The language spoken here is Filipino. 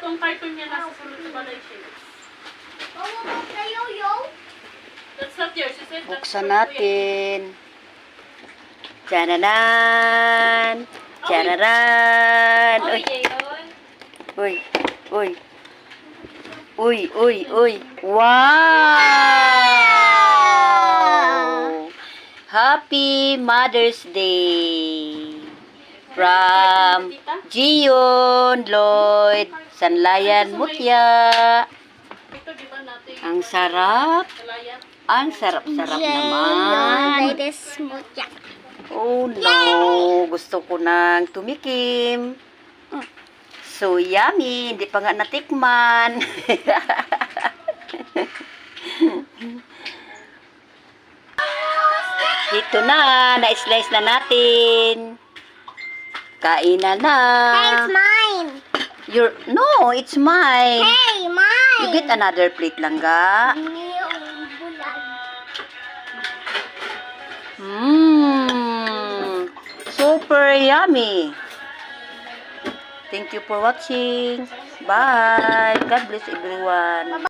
Itong carton niya nasa sulod sa balay siya. That's not yours. You said that's Buksan for natin. Tananan! Tananan! Kuya. Uy, Okay, Jayon. uy, uy. Uy, uy, uy. Wow! Happy Mother's Day! From Gion Lloyd, Sanlayan, Mutya. Ito, di ba natin? Ang sarap. Kalayat. Ang sarap-sarap naman. Oh no, gusto ko nang tumikim. So yummy, hindi pa nga natikman. Ito na, na-slice na natin. Kainan na. Hey, it's mine. No, it's mine. Hey, mine. You get another plate lang ga. Super yummy. Thank you for watching. Bye. God bless everyone.